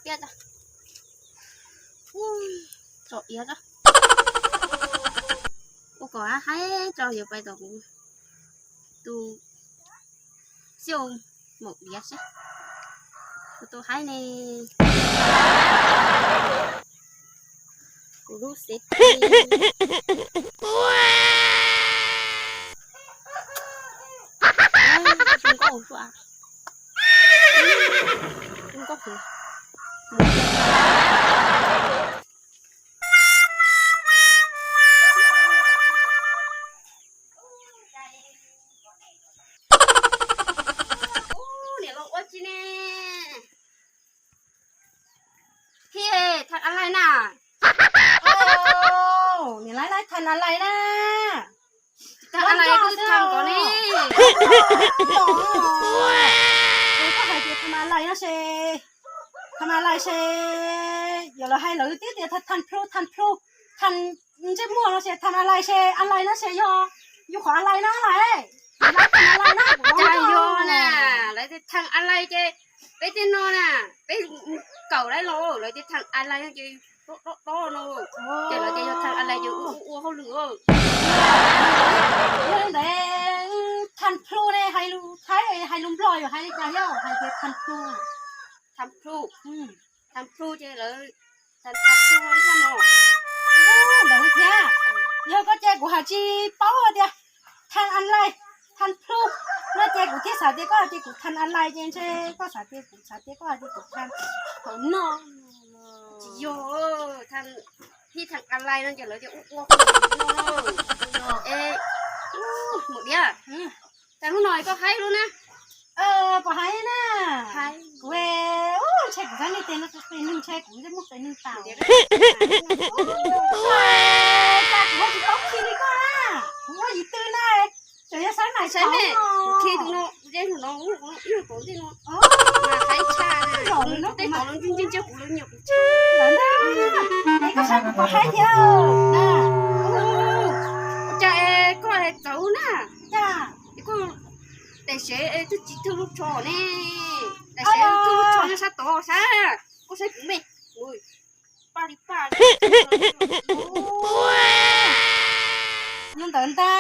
biết à trộn yết á cô có hay cho nhiều bài tập tu siêu một yết chứ tôi hay này cô lúc xếp không có ổn quá không có gì thậtอะไรน่ะนี่ไล่ทันอะไรนะ thậtอะไรคือทางก่อนนี่ก็หายใจทำอะไรนะเชทำอะไรเชอย่าเราให้เราตีเดียวทันพลุทันเจ๊มั่วนะเชทำอะไรเชอะไรนะเชยอยู่ขออะไรนะอะไรอะไรนะ ใจโยน่ะแล้วจะทางอะไรเจไปที่โน่นน่ะไปเก่าได้โลแล้วจะทางอะไรเจโตโน่เดี๋ยวเราจะทางอะไรจะอ้วเขาเหลือเดี๋ยวทันพลุเนี่ยให้ลุงปล่อยอยู่ให้ใจเย่าให้เก็บทันพลุทำพลุเจเลยทำพลุใช่ไหมเดี๋ยวเที่ยเดี๋ยวก็เจ๊กูหาจีเป้าเดียวทันอะไรทันพลุแล้วเจ๊กูที่สาเจ๊ก็เจ๊กูทันอะไรเจ๊ใช่ก็สาเจ๊ก็เจ๊กูทันหัวนอนโยทางที่ทางอะไรนั่นจะเลยจะอ้วกเอ๊ะหมดเนี่ยแต่ผู้หน่อยก็ให้รู้นะก็ให้นะให้เว้ยเช็คกูท่านนี่เต้นเป็นหนึ่งเช็คกูจะมุกเป็นหนึ่งเต่าจากกูว่าจะต้องคิดดีกว่าว่าอีตื่นได้จะยังสั่งไหนใช่ไหมคิดดูเจ้าหนูน้องอยู่ตรงที่น้องมาใช้ชาได้ต่อลงจริงๆเจ้ากูเลยหยกนั่นได้ไอ้ก็สั่งก็ให้เดียวนะจะก็อะไรเจ้านะจ้าก็แต่เสียทุกจิตทุกลูกชอนี่แต่เสียทุกลูกชอนี่ซะต่อซะก็ใช้ผมไม่โอ้ยป้าดิป้ายังเดินตา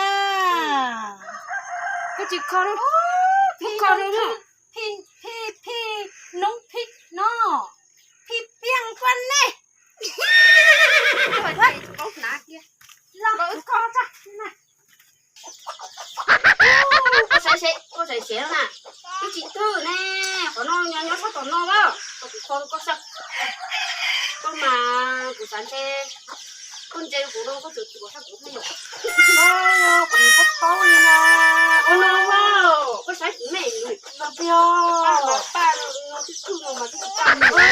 ก็จิตคอร์พี่น้องพี่น้องพี่น้อพี่เปียงฟันนี่ว่าก็หนักเนี่ยลองก็จ้ะนะก็ใส่เสียน่ะก็จิตตื้อแน่ขอนอนย้อนๆสักตอนนอนแล้วก็กูคนก็สักก็มากูสันเจคนเจกูน้องก็จุดกูสักกูให้หยกว้าวกูก็โตนี่นะโอ้ว้าวก็ใช้ผมไม่เลยมาเปียวป้าเราที่ตื้อเรามาที่ตั้งป้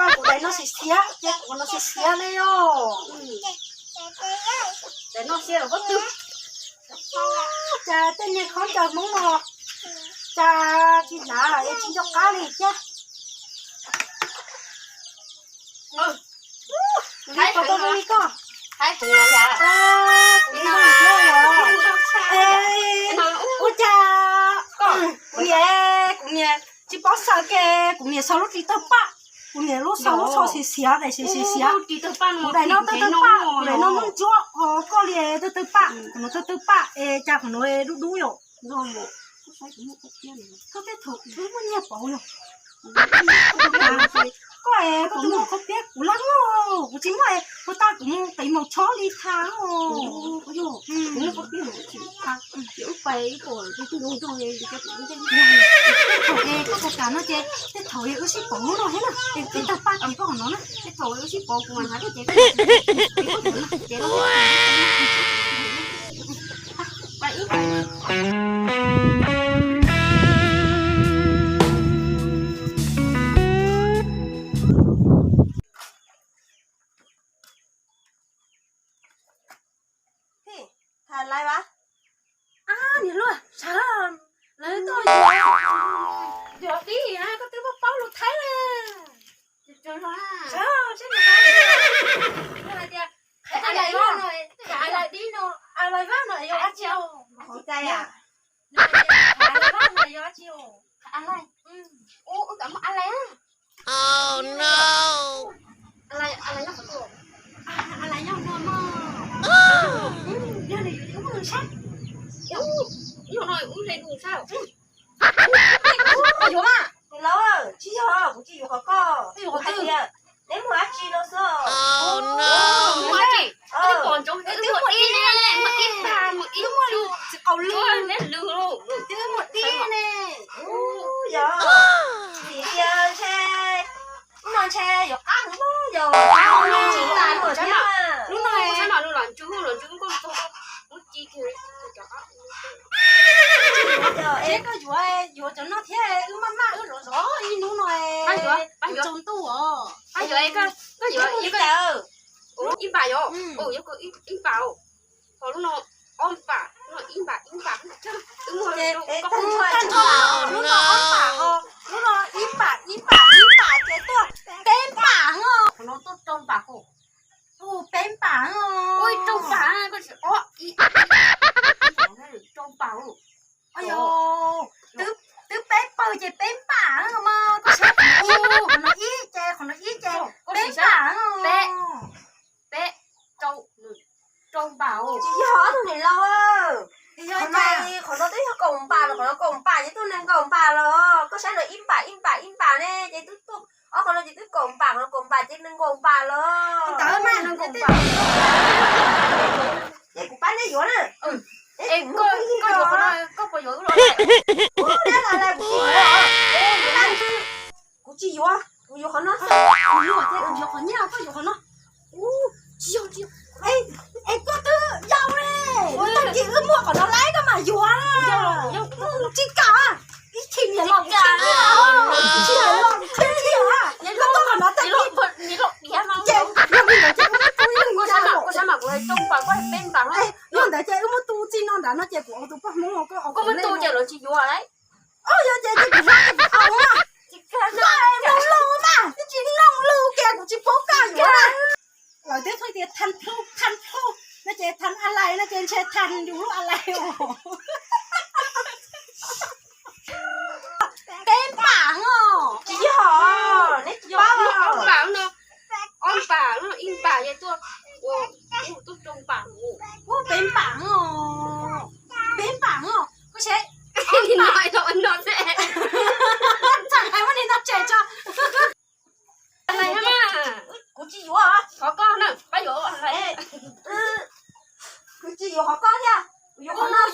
ากูได้น้องเสียเจ๊กูน้องเสียเลยโย่แต่น้องเสียเราก็ตื้อจะเต้นยังเขาจะมึงหมอกจะที่หนาไอ้ชิ้นจกกาเลยจ้ะให้ตัวตัวนี้ก็ให้ถึงแล้วจ้ะนี่น้อยเที่ยวเหรออุ้ยจ้ากูเนี่ยจีบอสแกกูเนี่ยสาวลูกตีตัวป้ากูเนี่ยลูกสาวเสียได้เสียตีตัวป้ากูได้น้องตัวป้ากูได้น้องจ้วก็เลี้ยตัวป้ากูน้องตัวป้าจ้ากูน้อยดูอยู่น้องบอกก็ใช้ผมก็เปลี่ยนเขาได้ถูกรู้มันเนี่ยเปล่าอยู่ก็ก็ตัวเขาเปียกกูรักโง่กูจริงว่ากูตากูตีหมอกช้อลีทางโอ้ยผมก็เปลี่ยนจริงค่ะเดี๋ยวไปก่อนที่น้องต้องเองจะผมจะก็จัดการนะเจ๊แต่ถอยก็สิป๋องหน่อยนะแต่ตาป้าอีกก็ของน้องนะแต่ถอยก็สิป๋องกูมันหาได้เจ๊เจ๊ไปอีกอะไรวะนี่ลูกช้าเลยตัวเดี๋ยวดิฮะก็ตีว่าเป้าลูกไทยเลยเจอแล้วใช่ไหมอะไรเดียวอะไรบ้างหน่อยอะไรดีหน่อยอะไรบ้างหน่อยโยอาเจียวเข้าใจอ่ะ chỉ có có Ui, có hay tư. kìa nếu mà chi nó sợ mua chị cái còn trong cái một ít nè một ít bà một ít luôn cầu lư luôn lên lư luôn chứ một tí nè giờ thì giờ xe nó xe giờ ăn nó giờ chỉ là của chứ mà lúc này sao mà nó làm chú con không chi kia giờ thế em cái vừa cho nó thế mà rồi rõ đi nó này trong tu bây giờ em cái giờ đi em cái chờ im bà vô có im bà còn lúc nào om bà nó im bà đúng rồi em có thân thanh thoại thọ nó nó im bả cái tua bên bả nó tốt trong bà cô bên bả ôi trong bà có sự trong bà ôi yo tứ bên bờ chị bên bả mà có sao nó ít chè bên bả bé trong bà chỉ gió thôi này lâu thì hôm nay còn nó tới cổng bà là còn nó cổng bà chứ tôi nên cổng bà là có sáng là im bà nè chị tôi còn nó chỉ tới cổng bà chứ nên cổng bà là tớ mà nó cùng bà vậy cũng bán đấy gió nè em có gió có gió rồi đây là của chị gió con nó có nó chiều em có tư dâu nè tao chỉ ước mua của nó lấy cơ mà dùa chỉ cả chỉ nhớ lòng chỉ nhớ lòng chỉ nó tôi còn nó tao你老别忙， 姐那边的姐我注意我啥嘛，我中吧，我边吧，我大姐我都知道咱那姐我都不摸我们都叫人去约来，哦有姐姐不啥不好啊这个弄嘛你只弄路嘅我只包干อยู่啦เราได้คุยเดี๋ยวทันพลุน่าจะทันอะไรน่าจะใช้ทันอยู่อะไรอ๋อเต็มปากอ๋อ chị gió nè chị gió ông bà nó im bà vậy tôi, tôi trong bà ngủ, โอ้เต็มปากอ๋อเต็มปากอ๋อก็ใช้ em nói